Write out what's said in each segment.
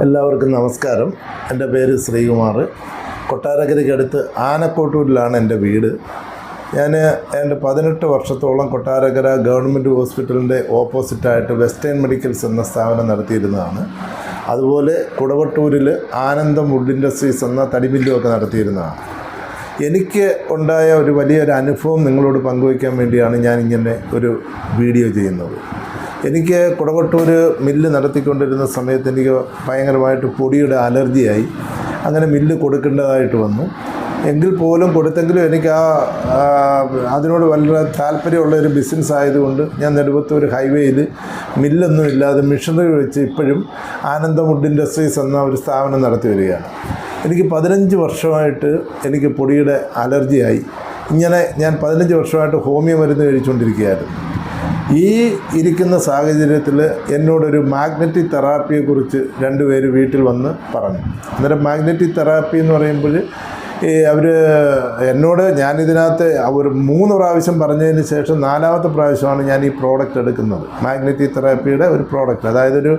എല്ലാവർക്കും നമസ്കാരം. എൻ്റെ പേര് ശ്രീകുമാർ. കൊട്ടാരക്കരയ്ക്കടുത്ത് ആനക്കോട്ടൂരിലാണ് എൻ്റെ വീട്. ഞാൻ എൻ്റെ 18 വർഷത്തോളം കൊട്ടാരക്കര ഗവൺമെൻറ് ഹോസ്പിറ്റലിൻ്റെ ഓപ്പോസിറ്റായിട്ട് വെസ്റ്റേൺ മെഡിക്കൽസ് എന്ന സ്ഥാപനം നടത്തിയിരുന്നതാണ്. അതുപോലെ കുടവട്ടൂരിൽ ആനന്ദം വുഡ് ഇൻഡസ്ട്രീസ് എന്ന തടിമില്ലുമൊക്കെ നടത്തിയിരുന്നതാണ്. എനിക്ക് ഉണ്ടായ ഒരു വലിയൊരു അനുഭവം നിങ്ങളോട് പങ്കുവയ്ക്കാൻ വേണ്ടിയാണ് ഞാനിങ്ങനെ ഒരു വീഡിയോ ചെയ്യുന്നത്. എനിക്ക് കുടവട്ടൂർ മില്ല് നടത്തിക്കൊണ്ടിരുന്ന സമയത്ത് എനിക്ക് ഭയങ്കരമായിട്ട് പൊടിയുടെ അലർജിയായി. അങ്ങനെ മില്ല് കൊടുക്കേണ്ടതായിട്ട് വന്നു. എങ്കിൽ പോലും കൊടുത്തെങ്കിലും എനിക്ക് അതിനോട് വളരെ താല്പര്യമുള്ളൊരു ബിസിനസ് ആയതുകൊണ്ട് ഞാൻ നെടുമ്പത്തൂർ ഹൈവേയിൽ മില്ലൊന്നും ഇല്ലാതെ മിഷനറി വെച്ച് ഇപ്പോഴും ആനന്ദം വുഡ് ഇൻഡസ്ട്രീസ് എന്ന ഒരു സ്ഥാപനം നടത്തി വരികയാണ്. എനിക്ക് 15 വർഷമായിട്ട് എനിക്ക് പൊടിയുടെ അലർജിയായി. ഇങ്ങനെ ഞാൻ 15 വർഷമായിട്ട് ഹോമിയോ മരുന്ന് കഴിച്ചുകൊണ്ടിരിക്കുകയായിരുന്നു. ഈ ഇരിക്കുന്ന സാഹചര്യത്തിൽ എന്നോടൊരു മാഗ്നറ്റിക് തെറാപ്പിയെക്കുറിച്ച് 2 പേര് വീട്ടിൽ വന്ന് പറഞ്ഞു. അന്നേരം മാഗ്നറ്റിക് തെറാപ്പി എന്ന് പറയുമ്പോൾ അവർ എന്നോട് ഞാനിതിനകത്ത് ഒരു 3 പ്രാവശ്യം പറഞ്ഞതിന് ശേഷം 4ാമത്തെ പ്രാവശ്യമാണ് ഞാൻ ഈ പ്രോഡക്റ്റ് എടുക്കുന്നത്. മാഗ്നറ്റിക് തെറാപ്പിയുടെ ഒരു പ്രോഡക്റ്റ്, അതായത് ഒരു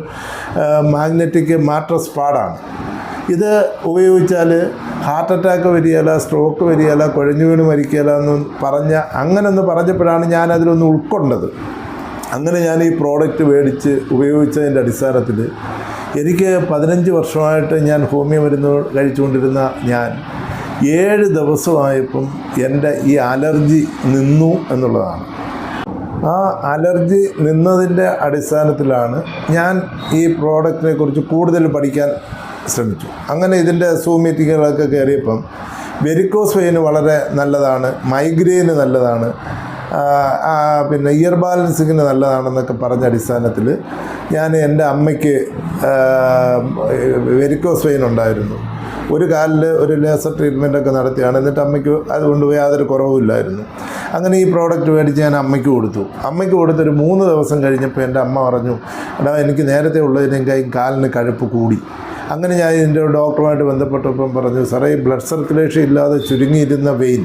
മാഗ്നറ്റിക് മാട്രസ് പാഡാണ്. ഇത് ഉപയോഗിച്ചാൽ ഹാർട്ട് അറ്റാക്ക് വരികയില്ല, സ്ട്രോക്ക് വരികയില്ല, കുഴഞ്ഞു വീണ് മരിക്കുകയില്ല എന്ന് അങ്ങനെയൊന്ന് പറഞ്ഞപ്പോഴാണ് ഞാനതിലൊന്ന് ഉൾക്കൊണ്ടത്. അങ്ങനെ ഞാൻ ഈ പ്രോഡക്റ്റ് മേടിച്ച് ഉപയോഗിച്ചതിൻ്റെ അടിസ്ഥാനത്തിൽ എനിക്ക് 15 വർഷമായിട്ട് ഞാൻ ഹോമിയോ മരുന്ന് കഴിച്ചുകൊണ്ടിരുന്ന ഞാൻ 7 ദിവസമായപ്പം എൻ്റെ ഈ അലർജി നിന്നു എന്നുള്ളതാണ്. ആ അലർജി നിന്നതിൻ്റെ അടിസ്ഥാനത്തിലാണ് ഞാൻ ഈ പ്രോഡക്റ്റിനെ കുറിച്ച് കൂടുതൽ പഠിക്കാൻ ശ്രമിച്ചു. അങ്ങനെ ഇതിൻ്റെ സൂം മീറ്റിങ്ങുകളൊക്കെ കയറിയപ്പം വെരിക്കോസ് വെയിന് വളരെ നല്ലതാണ്, മൈഗ്രെയിന് നല്ലതാണ്, പിന്നെ ഇയർ ബാലൻസിങ്ങിന് നല്ലതാണെന്നൊക്കെ പറഞ്ഞ അടിസ്ഥാനത്തിൽ ഞാൻ എൻ്റെ അമ്മയ്ക്ക് വെരിക്കോസ് വെയിൻ ഉണ്ടായിരുന്നു. ഒരു കാലിൽ ഒരു ലേസർ ട്രീറ്റ്മെൻറ്റൊക്കെ നടത്തിയാണ്. എന്നിട്ട് അമ്മയ്ക്ക് അതുകൊണ്ട് യാതൊരു കുറവുമില്ലായിരുന്നു. അങ്ങനെ ഈ പ്രോഡക്റ്റ് മേടിച്ച് ഞാൻ അമ്മയ്ക്ക് കൊടുത്തു. അമ്മയ്ക്ക് കൊടുത്തൊരു 3 ദിവസം കഴിഞ്ഞപ്പോൾ എൻ്റെ അമ്മ പറഞ്ഞു, എടാ എനിക്ക് നേരത്തെ ഉള്ളതിനേക്കാളും കാലിന് കഴുപ്പ് കൂടി. അങ്ങനെ ഞാൻ ഇതിൻ്റെ ഡോക്ടറുമായിട്ട് ബന്ധപ്പെട്ടപ്പം പറഞ്ഞു, സാറേ ബ്ലഡ് സർക്കുലേഷൻ ഇല്ലാതെ ചുരുങ്ങിയിരുന്ന വെയിൻ,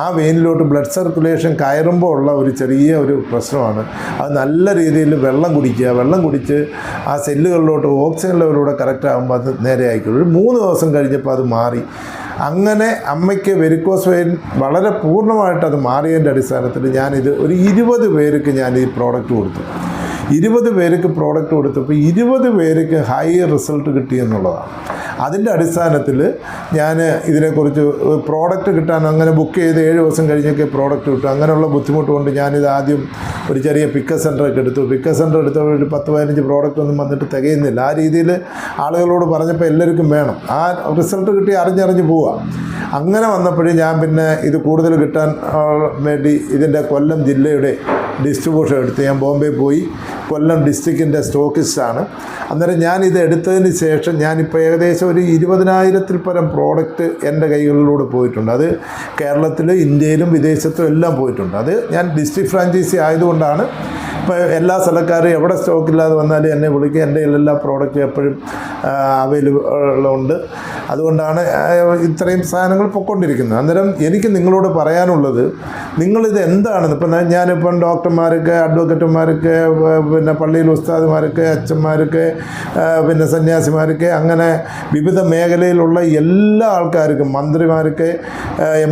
ആ വെയിനിലോട്ട് ബ്ലഡ് സർക്കുലേഷൻ കയറുമ്പോൾ ഉള്ള ഒരു ചെറിയ ഒരു പ്രശ്നമാണ്. അത് നല്ല രീതിയിൽ വെള്ളം കുടിച്ച് ആ സെല്ലുകളിലോട്ട് ഓക്സിജൻ ലെവലിലൂടെ കറക്റ്റ് ആകുമ്പോൾ അത് നേരെ ആയിക്കോളും. ഒരു 3 ദിവസം കഴിഞ്ഞപ്പോൾ അത് മാറി. അങ്ങനെ അമ്മയ്ക്ക് വെരിക്കോസ് വെയിൻ വളരെ പൂർണ്ണമായിട്ട് അത് മാറിയതിൻ്റെ അടിസ്ഥാനത്തിൽ ഞാനിത് ഒരു 20 പേർക്ക് ഞാൻ ഈ പ്രോഡക്റ്റ് കൊടുത്തു. 20 പേർക്ക് പ്രോഡക്റ്റ് കൊടുത്തപ്പോൾ 20 പേർക്ക് ഹൈ റിസൾട്ട് കിട്ടിയെന്നുള്ളതാണ്. അതിൻ്റെ അടിസ്ഥാനത്തിൽ ഞാൻ ഇതിനെക്കുറിച്ച് പ്രോഡക്റ്റ് കിട്ടാൻ അങ്ങനെ ബുക്ക് ചെയ്ത് 7 ദിവസം കഴിഞ്ഞൊക്കെ പ്രോഡക്റ്റ് കിട്ടും. അങ്ങനെയുള്ള ബുദ്ധിമുട്ട് കൊണ്ട് ഞാനിത് ആദ്യം ഒരു ചെറിയ പിക്കപ്പ് സെൻ്ററൊക്കെ എടുത്തു. പിക്കപ്പ് സെൻ്റർ എടുത്തപ്പോൾ ഒരു 10-15 പ്രോഡക്റ്റ് ഒന്നും വന്നിട്ട് തികയുന്നില്ല. ആ രീതിയിൽ ആളുകളോട് പറഞ്ഞപ്പോൾ എല്ലാവർക്കും വേണം, ആ റിസൾട്ട് കിട്ടി അറിഞ്ഞ് പോവുക. അങ്ങനെ വന്നപ്പോഴും ഞാൻ പിന്നെ ഇത് കൂടുതൽ കിട്ടാൻ വേണ്ടി ഇതിൻ്റെ കൊല്ലം ജില്ലയുടെ ഡിസ്ട്രിബ്യൂഷൻ എടുത്ത് ഞാൻ ബോംബെ പോയി. കൊല്ലം ഡിസ്ട്രിക്റ്റിൻ്റെ സ്റ്റോക്കിസ്റ്റാണ്. അന്നേരം ഞാനിത് എടുത്തതിന് ശേഷം ഞാനിപ്പോൾ ഏകദേശം ഒരു 20,000-ൽ പരം പ്രോഡക്റ്റ് എൻ്റെ കൈകളിലൂടെ പോയിട്ടുണ്ട്. അത് കേരളത്തിൽ, ഇന്ത്യയിലും വിദേശത്തും എല്ലാം പോയിട്ടുണ്ട്. അത് ഞാൻ ഡിസ്ട്രിക്ട് ഫ്രാഞ്ചൈസി ആയതുകൊണ്ടാണ്. ഇപ്പോൾ എല്ലാ സ്ഥലക്കാരും എവിടെ സ്റ്റോക്കില്ലാതെ വന്നാലും എന്നെ വിളിക്കുക. എൻ്റെ എല്ലാ പ്രോഡക്റ്റും എപ്പോഴും അവൈലബിൾ ഉണ്ട്. അതുകൊണ്ടാണ് ഇത്രയും സാധനങ്ങൾ പൊയ്ക്കൊണ്ടിരിക്കുന്നത്. അന്നേരം എനിക്ക് നിങ്ങളോട് പറയാനുള്ളത്, നിങ്ങളിത് എന്താണെന്ന് ഇപ്പം ഞാനിപ്പം ഡോക്ടർമാർക്ക്, അഡ്വക്കേറ്റുമാർക്ക്, പിന്നെ പള്ളിയിൽ ഉസ്താദുമാർക്ക്, അച്ഛന്മാർക്ക്, പിന്നെ സന്യാസിമാർക്ക്, അങ്ങനെ വിവിധ മേഖലയിലുള്ള എല്ലാ ആൾക്കാർക്കും, മന്ത്രിമാർക്ക്,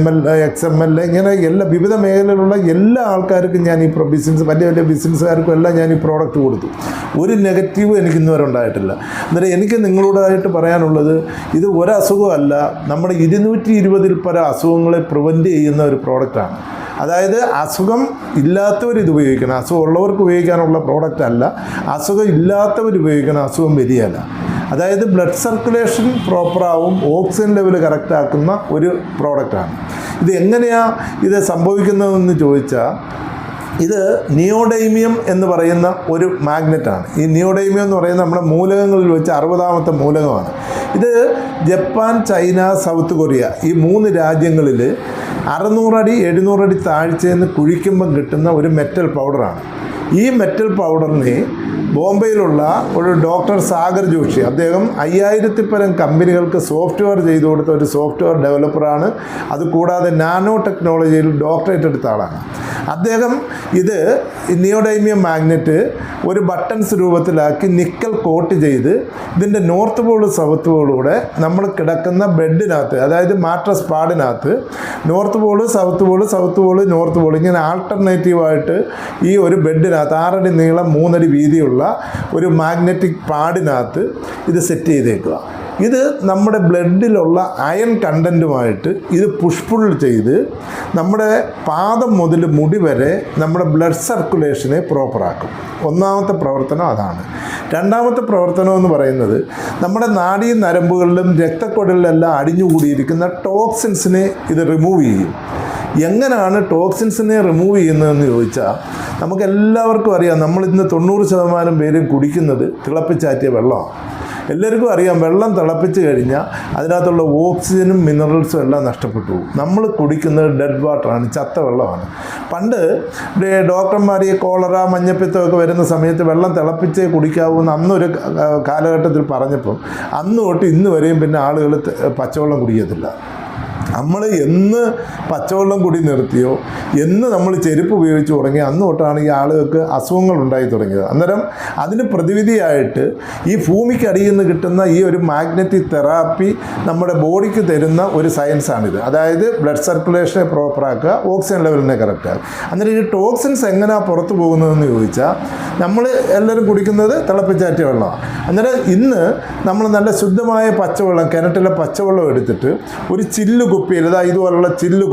MLA, XMLA, ഇങ്ങനെ വിവിധ മേഖലയിലുള്ള എല്ലാ ആൾക്കാർക്കും ഞാൻ ഈ വലിയ ബിസിനസ്സുകാർക്കും എല്ലാം ഞാൻ ഈ പ്രോഡക്റ്റ് കൊടുത്തു. ഒരു നെഗറ്റീവ് എനിക്ക് ഇന്നുവരെ ഉണ്ടായിട്ടില്ല. അന്നേരം എനിക്ക് നിങ്ങളോടായിട്ട് പറയാനുള്ളത്, ഇത് ഒരസുഖമല്ല, നമ്മുടെ 220-ൽ പരം അസുഖങ്ങളെ പ്രിവെൻറ്റ് ചെയ്യുന്ന ഒരു പ്രോഡക്റ്റാണ്. അതായത് അസുഖം ഇല്ലാത്തവർ ഇത് ഉപയോഗിക്കണം, അസുഖം ഉള്ളവർക്ക് ഉപയോഗിക്കാനുള്ള പ്രോഡക്റ്റ് അല്ല. അസുഖം ഇല്ലാത്തവർ ഉപയോഗിക്കണം, അസുഖം വരികയല്ല. അതായത് ബ്ലഡ് സർക്കുലേഷൻ പ്രോപ്പറാവും, ഓക്സിജൻ ലെവൽ കറക്റ്റാക്കുന്ന ഒരു പ്രോഡക്റ്റാണ്. ഇത് എങ്ങനെയാണ് ഇത് സംഭവിക്കുന്നതെന്ന് ചോദിച്ചാൽ, ഇത് നിയോഡൈമിയം എന്ന് പറയുന്ന ഒരു മാഗ്നറ്റാണ്. ഈ നിയോഡൈമിയം എന്ന് പറയുന്നത് നമ്മുടെ മൂലകങ്ങളിൽ വെച്ച് 60ാമത്തെ മൂലകമാണ്. ഇത് ജപ്പാൻ, ചൈന, സൗത്ത് കൊറിയ ഈ 3 രാജ്യങ്ങളിൽ 600 അടി 700 അടി താഴ്ചയിൽ നിന്ന് കുഴിക്കുമ്പം കിട്ടുന്ന ഒരു മെറ്റൽ പൗഡറാണ്. ഈ മെറ്റൽ പൗഡറിനെ ബോംബെയിലുള്ള ഒരു ഡോക്ടർ സാഗർ ജോഷി, അദ്ദേഹം 5000-ൽ പരം കമ്പനികൾക്ക് സോഫ്റ്റ്വെയർ ചെയ്തു കൊടുത്ത ഒരു സോഫ്റ്റ്വെയർ ഡെവലപ്പറാണ്. അതുകൂടാതെ നാനോ ടെക്നോളജിയിൽ ഡോക്ടറേറ്റ് എടുത്ത ആളാണ്. അദ്ദേഹം ഇത് നിയോഡൈമിയം മാഗ്നറ്റ് ഒരു ബട്ടൺസ് രൂപത്തിലാക്കി നിക്കൽ കോട്ട് ചെയ്ത് ഇതിൻ്റെ നോർത്ത് പോൾ സൗത്ത് പോളൂടെ നമ്മൾ കിടക്കുന്ന ബെഡിനകത്ത്, അതായത് മാട്രസ് പാഡിനകത്ത് north pole south pole south pole north pole ഇങ്ങനെ ആൾട്ടർനേറ്റീവായിട്ട് ഈ ഒരു ബെഡിനകത്ത് 6 അടി നീളം 3 അടി വീതിയുള്ള ഒരു മാഗ്നറ്റിക് പാഡിനകത്ത് ഇത് സെറ്റ് ചെയ്തേക്കുക. ഇത് നമ്മുടെ ബ്ലഡിലുള്ള അയൺ കണ്ടൻറ്റുമായിട്ട് ഇത് പുഷ് പുൾ ചെയ്ത് നമ്മുടെ പാദം മുതൽ മുടി വരെ നമ്മുടെ ബ്ലഡ് സർക്കുലേഷനെ പ്രോപ്പറാക്കും. ഒന്നാമത്തെ പ്രവർത്തനം അതാണ്. രണ്ടാമത്തെ പ്രവർത്തനം എന്ന് പറയുന്നത് നമ്മുടെ നാഡീ നരമ്പുകളിലും രക്തക്കുഴലിലെല്ലാം അടിഞ്ഞുകൂടിയിരിക്കുന്ന ടോക്സിൻസിനെ ഇത് റിമൂവ് ചെയ്യും. എങ്ങനെയാണ് ടോക്സിൻസിനെ റിമൂവ് ചെയ്യുന്നതെന്ന് ചോദിച്ചാൽ നമുക്കെല്ലാവർക്കും അറിയാം, നമ്മളിന്ന് 90% പേരും കുടിക്കുന്നത് തിളപ്പിച്ചാറ്റിയ വെള്ളമാണ്. എല്ലാവർക്കും അറിയാം, വെള്ളം തിളപ്പിച്ച് കഴിഞ്ഞാൽ അതിനകത്തുള്ള ഓക്സിജനും മിനറൽസും എല്ലാം നഷ്ടപ്പെട്ടു പോകും. നമ്മൾ കുടിക്കുന്നത് ഡെഡ് വാട്ടറാണ്, ചത്ത വെള്ളമാണ്. പണ്ട് ഡോക്ടർമാർ ഈ കോളറ മഞ്ഞപ്പിത്തമൊക്കെ വരുന്ന സമയത്ത് വെള്ളം തിളപ്പിച്ചേ കുടിക്കാവൂ എന്ന് അന്നൊരു കാലഘട്ടത്തിൽ പറഞ്ഞപ്പം അന്ന് തൊട്ട് ഇന്ന് വരെയും പിന്നെ ആളുകൾ പച്ചവെള്ളം കുടിക്കത്തില്ല. നമ്മൾ എന്ന് പച്ചവെള്ളം കൂടി നിർത്തിയോ, എന്ന് നമ്മൾ ചെരുപ്പ് ഉപയോഗിച്ച് തുടങ്ങി അന്ന് തൊട്ടാണ് ഈ ആളുകൾക്ക് അസുഖങ്ങൾ ഉണ്ടായി തുടങ്ങിയത്. അന്നേരം അതിന് പ്രതിവിധിയായിട്ട് ഈ ഭൂമിക്കടിയിൽ നിന്ന് കിട്ടുന്ന ഈ ഒരു മാഗ്നറ്റിക് തെറാപ്പി നമ്മുടെ ബോഡിക്ക് തരുന്ന ഒരു സയൻസാണിത്. അതായത് ബ്ലഡ് സർക്കുലേഷനെ പ്രോപ്പറാക്കുക, ഓക്സിജൻ ലെവലിനെ കറക്റ്റാക്കുക. അന്നേരം ഈ ടോക്സിൻസ് എങ്ങനെയാണ് പുറത്തു പോകുന്നതെന്ന് ചോദിച്ചാൽ നമ്മൾ എല്ലാവരും കുടിക്കുന്നത് തിളപ്പിച്ചാറ്റിയ വെള്ളമാണ്. അന്നേരം ഇന്ന് നമ്മൾ നല്ല ശുദ്ധമായ പച്ചവെള്ളം, കിണറ്റിലെ പച്ചവെള്ളം എടുത്തിട്ട് ഒരു ചില്ല് കുപ്പിയിൽ, ഇതുപോലുള്ള ചില്ല്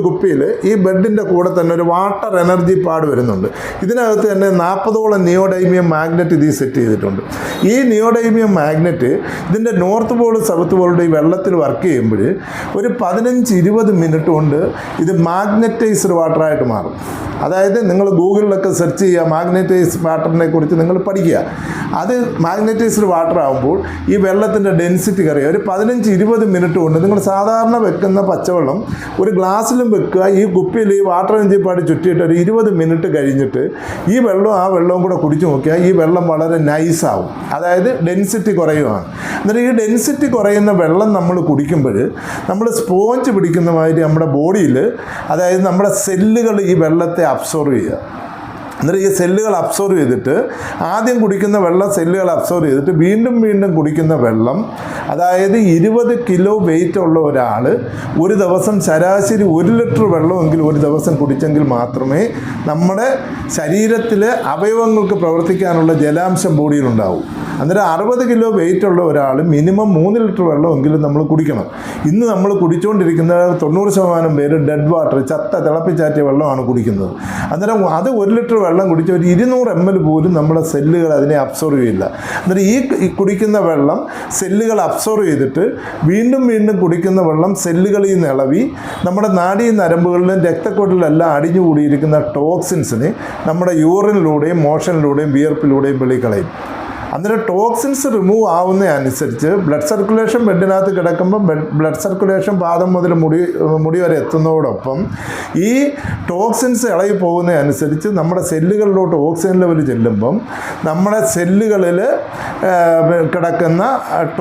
കുപ്പിയിൽ ഈ ബെഡിൻ്റെ കൂടെ തന്നെ ഒരു വാട്ടർ എനർജി പാഡ് വരുന്നുണ്ട്. ഇതിനകത്ത് തന്നെ 40ഓളം നിയോഡൈമിയം മാഗ്നറ്റ് ഇത് സെറ്റ് ചെയ്തിട്ടുണ്ട്. ഈ നിയോഡൈമിയം മാഗ്നറ്റ് ഇതിൻ്റെ നോർത്ത് പോൾ സൗത്ത് പോളുടെ ഈ വെള്ളത്തിൽ വർക്ക് ചെയ്യുമ്പോൾ ഒരു 15-20 മിനിറ്റ് കൊണ്ട് ഇത് മാഗ്നറ്റൈസ്ഡ് വാട്ടറായിട്ട് മാറും. അതായത് നിങ്ങൾ ഗൂഗിളിലൊക്കെ സെർച്ച് ചെയ്യുക, മാഗ്നറ്റൈസ്ഡ് വാട്ടറിനെ കുറിച്ച് നിങ്ങൾ പഠിക്കുക. അത് മാഗ്നറ്റൈസ്ഡ് വാട്ടർ ആകുമ്പോൾ ഈ വെള്ളത്തിൻ്റെ ഡെൻസിറ്റി കറിയുക. ഒരു 15-20 മിനിറ്റ് കൊണ്ട് നിങ്ങൾ സാധാരണ വെക്കുന്ന പച്ചവെള്ളം ഒരു ഗ്ലാസ്സിലും വെക്കുക, ഈ കുപ്പിയിൽ ഈ വാട്ടർ എനർജി പാടി ചുറ്റിയിട്ട് ഒരു 20 മിനിറ്റ് കഴിഞ്ഞിട്ട് ഈ വെള്ളവും ആ വെള്ളവും കൂടെ കുടിച്ചു നോക്കിയാൽ ഈ വെള്ളം വളരെ നൈസാവും. അതായത് ഡെൻസിറ്റി കുറയുകയാണ്. എന്നിട്ട് ഈ ഡെൻസിറ്റി കുറയുന്ന വെള്ളം നമ്മൾ കുടിക്കുമ്പോൾ നമ്മൾ സ്പോഞ്ച് പിടിക്കുന്ന മാതിരി നമ്മുടെ ബോഡിയിൽ, അതായത് നമ്മുടെ സെല്ലുകൾ ഈ വെള്ളത്തെ അബ്സോർവ് ചെയ്യുക. എന്നിട്ട് ഈ സെല്ലുകൾ അബ്സോർവ് ചെയ്തിട്ട് ആദ്യം കുടിക്കുന്ന വെള്ളം സെല്ലുകൾ അബ്സോർവ് ചെയ്തിട്ട് വീണ്ടും വീണ്ടും കുടിക്കുന്ന വെള്ളം, അതായത് 20 കിലോ വെയിറ്റ് ഉള്ള ഒരാൾ ഒരു ദിവസം ശരാശരി 1 ലിറ്റർ വെള്ളമെങ്കിലും ഒരു ദിവസം കുടിച്ചെങ്കിൽ മാത്രമേ നമ്മുടെ ശരീരത്തിലെ അവയവങ്ങൾക്ക് പ്രവർത്തിക്കാനുള്ള ജലാംശം ബോഡിയിലുണ്ടാവൂ. അന്നേരം 60 കിലോ വെയിറ്റ് ഉള്ള ഒരാൾ മിനിമം 3 ലിറ്റർ വെള്ളമെങ്കിലും നമ്മൾ കുടിക്കണം. ഇന്ന് നമ്മൾ കുടിച്ചുകൊണ്ടിരിക്കുന്ന 90% പേര് ഡെഡ് വാട്ടർ, ചത്ത തിളപ്പിച്ചാറ്റിയ വെള്ളമാണ് കുടിക്കുന്നത്. അന്നേരം അത് 1 ലിറ്റർ വെള്ളം കുടിച്ച ഒരു 200 ml പോലും നമ്മുടെ സെല്ലുകൾ അതിനെ അബ്സോർവ് ചെയ്യില്ല. അന്നേരം ഈ കുടിക്കുന്ന വെള്ളം സെല്ലുകൾ അബ്സോർവ് ചെയ്തിട്ട് വീണ്ടും വീണ്ടും കുടിക്കുന്ന വെള്ളം സെല്ലുകളിൽ നിന്ന് ഇളവി നമ്മുടെ നാഡീ നരമ്പുകളിലും രക്തക്കൊട്ടിലെല്ലാം അടിഞ്ഞുകൂടിയിരിക്കുന്ന ടോക്സിൻസിനെ നമ്മുടെ യൂറിനിലൂടെയും മോഷനിലൂടെയും വിയർപ്പിലൂടെയും വെളിക്കളയും. അന്നേരം ടോക്സിൻസ് റിമൂവ് ആവുന്നതനുസരിച്ച് ബ്ലഡ് സർക്കുലേഷൻ ബെഡിനകത്ത് കിടക്കുമ്പോൾ ബ്ലഡ് സർക്കുലേഷൻ പാദം മുതൽ മുടി വരെ എത്തുന്നതോടൊപ്പം ഈ ടോക്സിൻസ് ഇളകി പോകുന്നതനുസരിച്ച് നമ്മുടെ സെല്ലുകളിലോട്ട് ഓക്സിജൻ ലെവൽ ചെല്ലുമ്പം നമ്മുടെ സെല്ലുകളിൽ കിടക്കുന്ന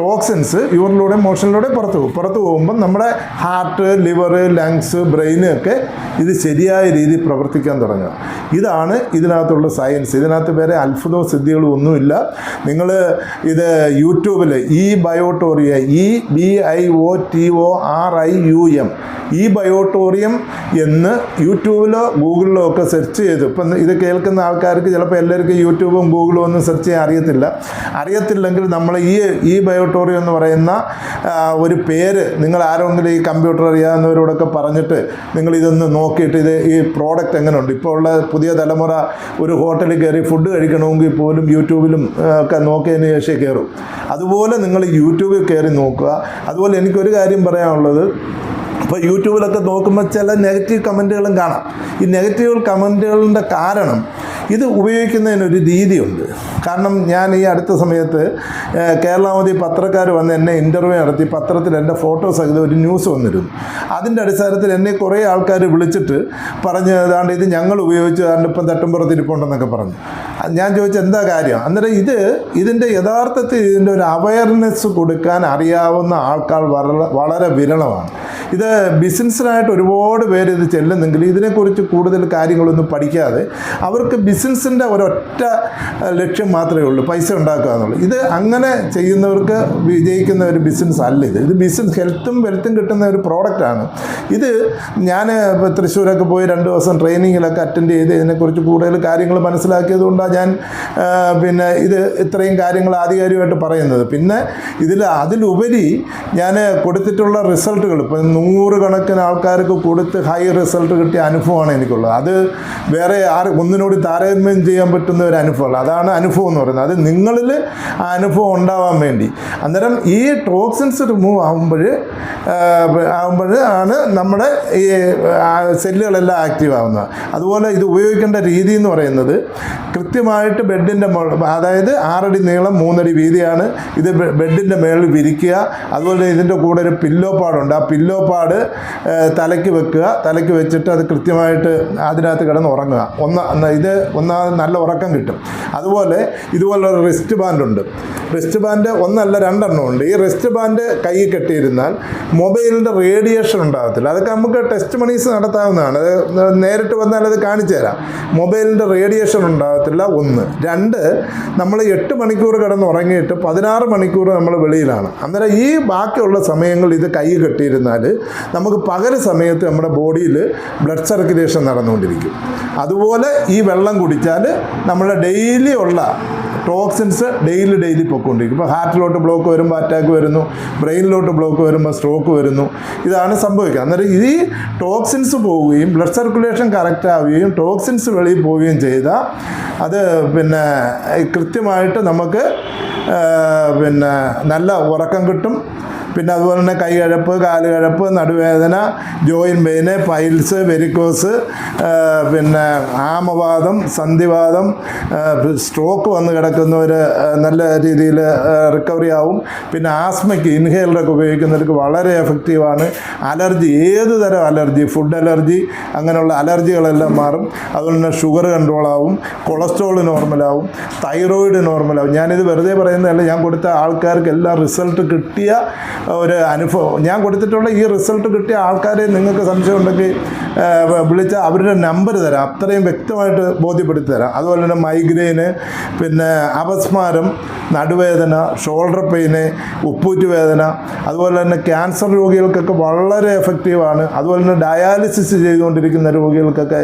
ടോക്സിൻസ് യൂറിനിലൂടെ മോഷനിലൂടെ പുറത്തു പോകുമ്പം നമ്മുടെ ഹാർട്ട്, ലിവർ, ലങ്സ്, ബ്രെയിനൊക്കെ ഇത് ശരിയായ രീതിയിൽ പ്രവർത്തിക്കാൻ തുടങ്ങുക. ഇതാണ് ഇതിനകത്തുള്ള സയൻസ്. ഇതിനകത്ത് വേറെ അത്ഭുതമോ സിദ്ധികളോ ഒന്നുമില്ല. നിങ്ങൾ ഇത് യൂട്യൂബിൽ ബയോട്ടോറിയ BIOTORIUM ബയോട്ടോറിയം എന്ന് യൂട്യൂബിലോ ഗൂഗിളിലോ ഒക്കെ സെർച്ച് ചെയ്തു. ഇപ്പം ഇത് കേൾക്കുന്ന ആൾക്കാർക്ക് ചിലപ്പോൾ എല്ലാവർക്കും യൂട്യൂബും ഗൂഗിളും ഒന്നും സെർച്ച് ചെയ്യാൻ അറിയത്തില്ലെങ്കിൽ നമ്മൾ ഈ ബയോട്ടോറിയം എന്ന് പറയുന്ന ഒരു പേര് നിങ്ങൾ ആരെങ്കിലും ഈ കമ്പ്യൂട്ടർ അറിയാവുന്നവരോടൊക്കെ പറഞ്ഞിട്ട് നിങ്ങളിതൊന്ന് നോക്കിയിട്ട് ഈ പ്രോഡക്റ്റ് എങ്ങനെയുണ്ട്. ഇപ്പോൾ ഉള്ള പുതിയ തലമുറ ഒരു ഹോട്ടലിൽ കയറി ഫുഡ് കഴിക്കണമെങ്കിൽ പോലും യൂട്യൂബിലും ഒക്കെ നോക്കിയതിന് ശേഷം കയറും. അതുപോലെ നിങ്ങൾ യൂട്യൂബിൽ കയറി നോക്കുക. അതുപോലെ എനിക്കൊരു കാര്യം പറയാനുള്ളത്, ഇപ്പോൾ യൂട്യൂബിലൊക്കെ നോക്കുമ്പോൾ ചില നെഗറ്റീവ് കമൻറ്റുകളും കാണാം. ഈ നെഗറ്റീവ് കമൻറ്റുകളുടെ കാരണം ഇത് ഉപയോഗിക്കുന്നതിനൊരു രീതിയുണ്ട്. കാരണം ഞാൻ ഈ അടുത്ത സമയത്ത് കേരളാവധി പത്രക്കാർ വന്ന് എന്നെ ഇൻ്റർവ്യൂ നടത്തി പത്രത്തിൽ എൻ്റെ ഫോട്ടോ സഹിതം ഒരു ന്യൂസ് വന്നിരുന്നു. അതിൻ്റെ അടിസ്ഥാനത്തിൽ എന്നെ കുറേ ആൾക്കാർ വിളിച്ചിട്ട് പറഞ്ഞ് ഏതാണ്ട് ഇത് ഞങ്ങൾ ഉപയോഗിച്ച് ഏതാണ്ട് ഇപ്പം തട്ടുംപുറത്തിരിപ്പുണ്ടെന്നൊക്കെ പറഞ്ഞു. ഞാൻ ചോദിച്ച എന്താ കാര്യം, അന്നേരം ഇതിൻ്റെ യഥാർത്ഥത്തിൽ ഇതിൻ്റെ ഒരു അവയർനെസ് കൊടുക്കാൻ അറിയാവുന്ന ആൾക്കാർ വളരെ വിരളമാണ്. ഇത് ബിസിനസ്സിനായിട്ട് ഒരുപാട് പേര് ഇത് ചെല്ലുന്നെങ്കിൽ ഇതിനെക്കുറിച്ച് കൂടുതൽ കാര്യങ്ങളൊന്നും പഠിക്കാതെ അവർക്ക് ബിസിനസ്സിൻ്റെ ഒരൊറ്റ ലക്ഷ്യം മാത്രമേ ഉള്ളൂ, പൈസ ഉണ്ടാക്കുക എന്നുള്ളത്. ഇത് അങ്ങനെ ചെയ്യുന്നവർക്ക് വിജയിക്കുന്ന ഒരു ബിസിനസ് അല്ല. ഇത് ബിസിനസ് ഹെൽത്തും വെൽത്തും കിട്ടുന്ന ഒരു പ്രോഡക്റ്റാണ്. ഇത് ഞാൻ തൃശ്ശൂരൊക്കെ പോയി 2 ദിവസം ട്രെയിനിങ്ങിലൊക്കെ അറ്റൻഡ് ചെയ്ത് ഇതിനെക്കുറിച്ച് കൂടുതൽ കാര്യങ്ങൾ മനസ്സിലാക്കിയത് കൊണ്ടാണ് ഞാൻ പിന്നെ ഇത് ഇത്രയും കാര്യങ്ങൾ ആധികാരികമായിട്ട് പറയുന്നത്. പിന്നെ അതിലുപരി ഞാൻ കൊടുത്തിട്ടുള്ള റിസൾട്ടുകൾ ഇപ്പം 100 കണക്കിന് ആൾക്കാർക്ക് കൊടുത്ത് ഹൈ റിസൾട്ട് കിട്ടിയ അനുഭവമാണ് എനിക്കുള്ളത്. അത് വേറെ ഒന്നിനോട് താരതമ്യം ചെയ്യാൻ പറ്റുന്ന ഒരു അനുഭവമല്ല. അതാണ് അനുഭവം എന്ന് പറയുന്നത്. അത് നിങ്ങളിൽ ആ അനുഭവം ഉണ്ടാവാൻ വേണ്ടി അന്നേരം ഈ ടോക്സിൻസ് റിമൂവ് ആകുമ്പോഴാണ് നമ്മുടെ ഈ സെല്ലുകളെല്ലാം ആക്റ്റീവ് ആവുന്നത്. അതുപോലെ ഇത് ഉപയോഗിക്കേണ്ട രീതി എന്ന് പറയുന്നത് കൃത്യമായിട്ട് ബെഡിൻ്റെ അതായത് 6 അടി നീളം 3 അടി വീതിയാണ്. ഇത് ബെഡിൻ്റെ മേളിൽ വിരിക്കുക. അതുപോലെ ഇതിൻ്റെ കൂടെ ഒരു പില്ലോ പാടുണ്ട്. ആ പില്ലോ പാട് തലയ്ക്ക് വെക്കുക. തലയ്ക്ക് വെച്ചിട്ട് അത് കൃത്യമായിട്ട് അതിനകത്ത് കിടന്ന് ഉറങ്ങുക. ഒന്നാമത് നല്ല ഉറക്കം കിട്ടും. അതുപോലെ ഇതുപോലൊരു റിസ്റ്റ് ബാൻഡുണ്ട്. റിസ്റ്റ് ബാൻഡ് 1 അല്ല 2 എണ്ണം ഉണ്ട്. ഈ റിസ്റ്റ് ബാൻഡ് കൈ കെട്ടിയിരുന്നാൽ മൊബൈലിൻ്റെ റേഡിയേഷൻ ഉണ്ടാകത്തില്ല. അതൊക്കെ നമുക്ക് ടെസ്റ്റ് മണീസ് നടത്താവുന്നതാണ്. അത് നേരിട്ട് വന്നാൽ അത് കാണിച്ചു തരാം. മൊബൈലിൻ്റെ റേഡിയേഷൻ ഉണ്ടാകത്തില്ല 1. 2 നമ്മൾ 8 മണിക്കൂർ കിടന്ന് ഉറങ്ങിയിട്ട് 16 മണിക്കൂർ നമ്മൾ വെളിയിലാണ്. അന്നേരം ഈ ബാക്കിയുള്ള സമയങ്ങൾ ഇത് കൈ കെട്ടിയിരുന്നാൽ നമുക്ക് പകൽ സമയത്ത് നമ്മുടെ ബോഡിയിൽ ബ്ലഡ് സർക്കുലേഷൻ നടന്നുകൊണ്ടിരിക്കും. അതുപോലെ ഈ വെള്ളം കുടിച്ചാൽ നമ്മുടെ ഡെയിലി ഉള്ള ടോക്സിൻസ് ഡെയിലി പൊയ്ക്കൊണ്ടിരിക്കും. ഇപ്പോൾ ഹാർട്ടിലോട്ട് ബ്ലോക്ക് വരുമ്പോൾ അറ്റാക്ക് വരുന്നു, ബ്രെയിനിലോട്ട് ബ്ലോക്ക് വരുമ്പോൾ സ്ട്രോക്ക് വരുന്നു. ഇതാണ് സംഭവിക്കുക. അന്നേരം ഈ ടോക്സിൻസ് പോവുകയും ബ്ലഡ് സർക്കുലേഷൻ കറക്റ്റ് ആവുകയും ടോക്സിൻസ് വെളിയിൽ പോവുകയും ചെയ്താൽ അത് പിന്നെ കൃത്യമായിട്ട് നമുക്ക് പിന്നെ നല്ല ഉറക്കം കിട്ടും. പിന്നെ അതുപോലെ തന്നെ കൈ കഴപ്പ്, കാല് കഴപ്പ്, നടുവേദന, ജോയിൻ പെയിന്, പൈൽസ്, വെരിക്കോസ്, പിന്നെ ആമവാദം, സന്ധിവാദം, സ്ട്രോക്ക് വന്ന് കിടക്കുന്നവർ നല്ല രീതിയിൽ റിക്കവറി ആവും. പിന്നെ ആസ്മയ്ക്ക് ഇൻഹേലറൊക്കെ ഉപയോഗിക്കുന്നവർക്ക് വളരെ എഫക്റ്റീവാണ്. അലർജി, ഏത് തരം അലർജി, ഫുഡ് അലർജി, അങ്ങനെയുള്ള അലർജികളെല്ലാം മാറും. അതുപോലെ തന്നെ ഷുഗർ കൺട്രോളാവും, കൊളസ്ട്രോൾ നോർമലാവും, തൈറോയിഡ് നോർമലാവും. ഞാനിത് വെറുതെ പറയുന്നതല്ല, ഞാൻ കൊടുത്ത ആൾക്കാർക്കെല്ലാം റിസൾട്ട് കിട്ടിയ ഒരു അനുഭവം. ഞാൻ കൊടുത്തിട്ടുള്ള ഈ റിസൾട്ട് കിട്ടിയ ആൾക്കാരെ നിങ്ങൾക്ക് സംശയം ഉണ്ടെങ്കിൽ വിളിച്ചാൽ അവരുടെ നമ്പർ തരാം. അത്രയും വ്യക്തമായിട്ട് ബോധ്യപ്പെടുത്തി തരാം. അതുപോലെ തന്നെ മൈഗ്രെയിന്, പിന്നെ അപസ്മാരം, നടുവേദന, ഷോൾഡർ പെയിന്, ഉപ്പൂറ്റ് വേദന, അതുപോലെ തന്നെ ക്യാൻസർ രോഗികൾക്കൊക്കെ വളരെ എഫക്റ്റീവാണ്. അതുപോലെ തന്നെ ഡയാലിസിസ് ചെയ്തുകൊണ്ടിരിക്കുന്ന രോഗികൾക്കൊക്കെ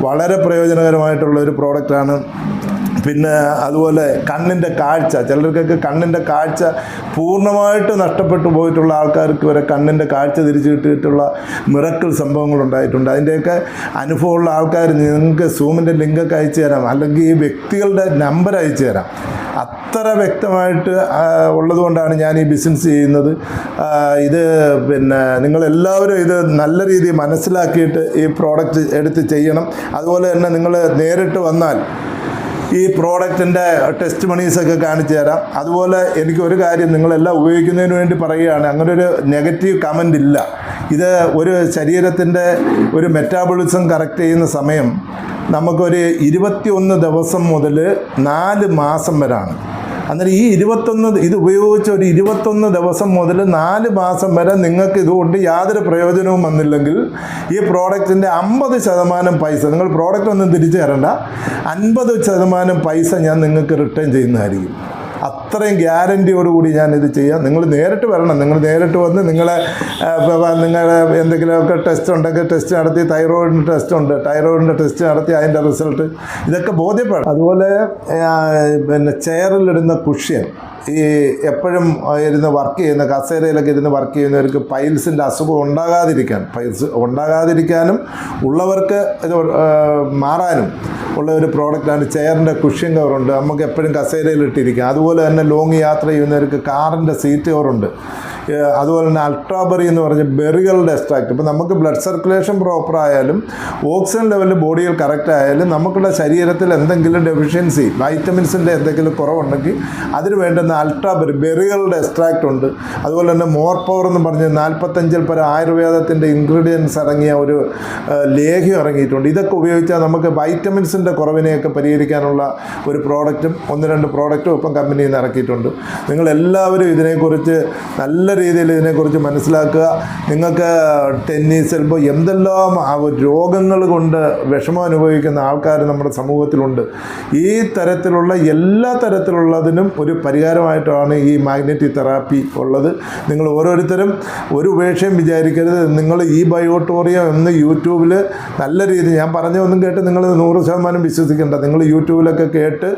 വളരെ പ്രയോജനകരമായിട്ടുള്ള ഒരു പ്രോഡക്റ്റാണ്. പിന്നെ അതുപോലെ കണ്ണിൻ്റെ കാഴ്ച, ചിലർക്കൊക്കെ കണ്ണിൻ്റെ കാഴ്ച പൂർണ്ണമായിട്ട് നഷ്ടപ്പെട്ടു പോയിട്ടുള്ള ആൾക്കാർക്ക് വരെ കണ്ണിൻ്റെ കാഴ്ച തിരിച്ചു കിട്ടിയിട്ടുള്ള മിറക്കിൾ സംഭവങ്ങളുണ്ടായിട്ടുണ്ട്. അതിൻ്റെയൊക്കെ അനുഭവമുള്ള ആൾക്കാർ നിങ്ങൾക്ക് സൂമിൻ്റെ ലിങ്കൊക്കെ അയച്ചു തരാം, അല്ലെങ്കിൽ ഈ വ്യക്തികളുടെ നമ്പർ അയച്ചു തരാം. അത്ര വ്യക്തമായിട്ട് ഉള്ളതുകൊണ്ടാണ് ഞാൻ ഈ ബിസിനസ് ചെയ്യുന്നത്. ഇത് പിന്നെ നിങ്ങളെല്ലാവരും ഇത് നല്ല രീതിയിൽ മനസ്സിലാക്കിയിട്ട് ഈ പ്രോഡക്റ്റ് എടുത്ത് ചെയ്യണം. അതുപോലെ തന്നെ നിങ്ങൾ നേരിട്ട് വന്നാൽ ഈ പ്രോഡക്റ്റിൻ്റെ ടെസ്റ്റ് മണീസൊക്കെ കാണിച്ചു തരാം. അതുപോലെ എനിക്കൊരു കാര്യം നിങ്ങളെല്ലാം ഉപയോഗിക്കുന്നതിന് വേണ്ടി പറയുകയാണ്, അങ്ങനൊരു നെഗറ്റീവ് കമൻ്റ് ഇല്ല. ഇത് ഒരു ശരീരത്തിൻ്റെ ഒരു മെറ്റാബോളിസം കറക്റ്റ് ചെയ്യുന്ന സമയം നമുക്കൊരു 21 ദിവസം മുതൽ 4 മാസം വരെയാണ്. അന്നേരം ഈ 21 ഇത് ഉപയോഗിച്ച് ഒരു 21 ദിവസം മുതൽ 4 മാസം വരെ നിങ്ങൾക്ക് ഇതുകൊണ്ട് യാതൊരു പ്രയോജനവും വന്നില്ലെങ്കിൽ ഈ പ്രോഡക്റ്റിൻ്റെ 50% പൈസ, നിങ്ങൾ പ്രോഡക്റ്റ് ഒന്നും തിരിച്ചു തരണ്ട, 50% പൈസ ഞാൻ നിങ്ങൾക്ക് റിട്ടേൺ ചെയ്യുന്നതായിരിക്കും. അത്രയും ഗ്യാരൻറ്റിയോടുകൂടി ഞാനിത് ചെയ്യാം. നിങ്ങൾ നേരിട്ട് വരണം. നിങ്ങൾ നേരിട്ട് വന്ന് നിങ്ങളെ എന്തെങ്കിലുമൊക്കെ ടെസ്റ്റ് ഉണ്ടെങ്കിൽ ടെസ്റ്റ് നടത്തി, തൈറോയിഡിൻ്റെ ടെസ്റ്റ് ഉണ്ട്, തൈറോയിഡിൻ്റെ ടെസ്റ്റ് നടത്തി അതിൻ്റെ റിസൾട്ട് ഇതൊക്കെ ബോധ്യപ്പെടും. അതുപോലെ പിന്നെ ചെയറിലിടുന്ന കുഷ്യൻ, ഈ എപ്പോഴും ഇരുന്ന് വർക്ക് ചെയ്യുന്ന കസേരയിലൊക്കെ ഇരുന്ന് വർക്ക് ചെയ്യുന്നവർക്ക് പൈൽസിൻ്റെ അസുഖം ഉണ്ടാകാതിരിക്കാനും ഉള്ളവർക്ക് ഇത് മാറാനും ഉള്ള ഒരു പ്രോഡക്റ്റാണ് ചെയറിൻ്റെ കുഷ്യൻ കവറുണ്ട്. നമുക്ക് എപ്പോഴും കസേരയിൽ ഇട്ടിരിക്കാം. അതുപോലെ തന്നെ ലോങ് യാത്ര ചെയ്യുന്നവർക്ക് കാറിൻ്റെ സീറ്റ് കവറുണ്ട്. അതുപോലെ തന്നെ അൾട്രാബെറി എന്ന് പറഞ്ഞ ബെറികളുടെ എക്സ്ട്രാക്റ്റ്. ഇപ്പോൾ നമുക്ക് ബ്ലഡ് സർക്കുലേഷൻ പ്രോപ്പർ ആയാലും ഓക്സിജൻ ലെവൽ ബോഡിയിൽ കറക്റ്റ് ആയാലും നമുക്കുള്ള ശരീരത്തിൽ എന്തെങ്കിലും ഡെഫിഷ്യൻസി, വൈറ്റമിൻസിൻ്റെ എന്തെങ്കിലും കുറവുണ്ടെങ്കിൽ അതിന് വേണ്ടുന്ന അൾട്രാബെറി ബെറികളുടെ എക്സ്ട്രാക്റ്റ് ഉണ്ട്. അതുപോലെ തന്നെ മോർ പവർ എന്ന് പറഞ്ഞ് 45 പരം ആയുർവേദത്തിൻ്റെ ഇൻഗ്രീഡിയൻസ് അടങ്ങിയ ഒരു ലേഹ്യം ഇറങ്ങിയിട്ടുണ്ട്. ഇതൊക്കെ ഉപയോഗിച്ചാൽ നമുക്ക് വൈറ്റമിൻസിൻ്റെ കുറവിനെയൊക്കെ പരിഹരിക്കാനുള്ള ഒരു പ്രോഡക്റ്റും 1-2 പ്രോഡക്റ്റും ഇപ്പം കമ്പനിയിൽ നിന്ന് ഇറക്കിയിട്ടുണ്ട്. നിങ്ങളെല്ലാവരും ഇതിനെക്കുറിച്ച് നല്ല രീതിയിൽ ഇതിനെക്കുറിച്ച് മനസ്സിലാക്കുക. നിങ്ങൾക്ക് ടെന്നീസ്, എൽബോ, എന്തെല്ലാം രോഗങ്ങൾ കൊണ്ട് വിഷമം അനുഭവിക്കുന്ന ആൾക്കാർ നമ്മുടെ സമൂഹത്തിലുണ്ട്. ഈ തരത്തിലുള്ള എല്ലാ തരത്തിലുള്ളതിനും ഒരു പരിഹാരമായിട്ടാണ് ഈ മാഗ്നറ്റിക് തെറാപ്പി ഉള്ളത്. നിങ്ങൾ ഓരോരുത്തരും ഒരു ഉപേക്ഷയും വിചാരിക്കരുത്. നിങ്ങൾ ഈ ബയോട്ടോറിയം എന്ന് യൂട്യൂബിൽ നല്ല രീതിയിൽ ഞാൻ പറഞ്ഞൊന്നും കേട്ട് നിങ്ങൾ 100% വിശ്വസിക്കേണ്ട. നിങ്ങൾ യൂട്യൂബിലൊക്കെ കേട്ട്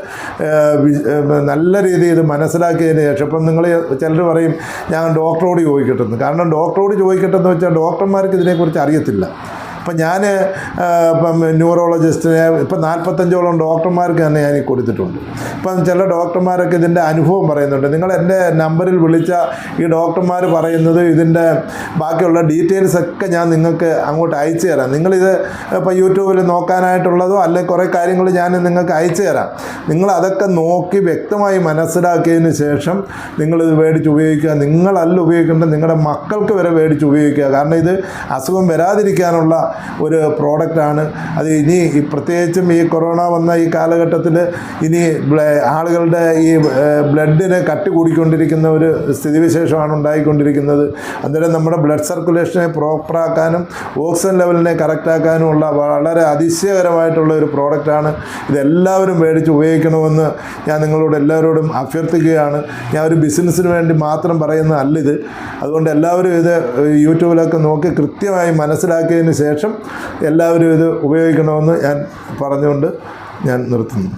നല്ല രീതിയിൽ മനസ്സിലാക്കിയതിന് ശേഷം, ഇപ്പം നിങ്ങൾ ചിലർ പറയും ഞാൻ ഡോക്ടറോട് ചോദിക്കട്ടെന്ന്. കാരണം ഡോക്ടറോട് ചോദിക്കട്ടെന്ന് വെച്ചാൽ ഡോക്ടർമാർക്ക് ഇതിനെക്കുറിച്ച് അറിയത്തില്ല. ഇപ്പം ഞാൻ ഇപ്പം ന്യൂറോളജിസ്റ്റിനെ ഇപ്പം 45ഓളം ഡോക്ടർമാർക്ക് തന്നെ ഞാൻ കൊടുത്തിട്ടുണ്ട്. ഇപ്പം ചില ഡോക്ടർമാരൊക്കെ ഇതിൻ്റെ അനുഭവം പറയുന്നുണ്ട്. നിങ്ങൾ എൻ്റെ നമ്പറിൽ വിളിച്ച ഈ ഡോക്ടർമാർ പറയുന്നത് ഇതിൻ്റെ ബാക്കിയുള്ള ഡീറ്റെയിൽസ് ഒക്കെ ഞാൻ നിങ്ങൾക്ക് അങ്ങോട്ട് അയച്ചു തരാം. നിങ്ങളിത് ഇപ്പം യൂട്യൂബിൽ നോക്കാനായിട്ടുള്ളതോ അല്ലെങ്കിൽ കുറേ കാര്യങ്ങൾ ഞാൻ നിങ്ങൾക്ക് അയച്ചു തരാം. നിങ്ങൾ അതൊക്കെ നോക്കി വ്യക്തമായി മനസ്സിലാക്കിയതിന് ശേഷം നിങ്ങളിത് മേടിച്ച് ഉപയോഗിക്കുക. നിങ്ങളല്ല ഉപയോഗിക്കേണ്ടത്, നിങ്ങളുടെ മക്കൾക്ക് വരെ മേടിച്ച് ഉപയോഗിക്കുക. കാരണം ഇത് അസുഖം വരാതിരിക്കാനുള്ള ഒരു പ്രോഡക്റ്റാണ്. അത് ഇനി പ്രത്യേകിച്ചും ഈ കൊറോണ വന്ന ഈ കാലഘട്ടത്തിൽ ഇനി ആളുകളുടെ ഈ ബ്ലഡിന് കട്ടി കൂടിക്കൊണ്ടിരിക്കുന്ന ഒരു സ്ഥിതിവിശേഷമാണ് ഉണ്ടായിക്കൊണ്ടിരിക്കുന്നത്. അന്നേരം നമ്മുടെ ബ്ലഡ് സർക്കുലേഷനെ പ്രോപ്പറാക്കാനും ഓക്സിജൻ ലെവലിനെ കറക്റ്റാക്കാനുമുള്ള വളരെ അതിശയകരമായിട്ടുള്ള ഒരു പ്രോഡക്റ്റാണ്. ഇതെല്ലാവരും മേടിച്ച് ഉപയോഗിക്കണമെന്ന് ഞാൻ നിങ്ങളോട് എല്ലാവരോടും അഭ്യർത്ഥിക്കുകയാണ്. ഞാൻ ഒരു ബിസിനസ്സിന് വേണ്ടി മാത്രം പറയുന്നതല്ല ഇത്. അതുകൊണ്ട് എല്ലാവരും ഇത് യൂട്യൂബിലൊക്കെ നോക്കി കൃത്യമായി മനസ്സിലാക്കിയതിന് ശേഷം എല്ലാവരും ഇത് ഉപയോഗിക്കണമെന്ന് ഞാൻ പറഞ്ഞുകൊണ്ട് ഞാൻ നിർത്തുന്നു.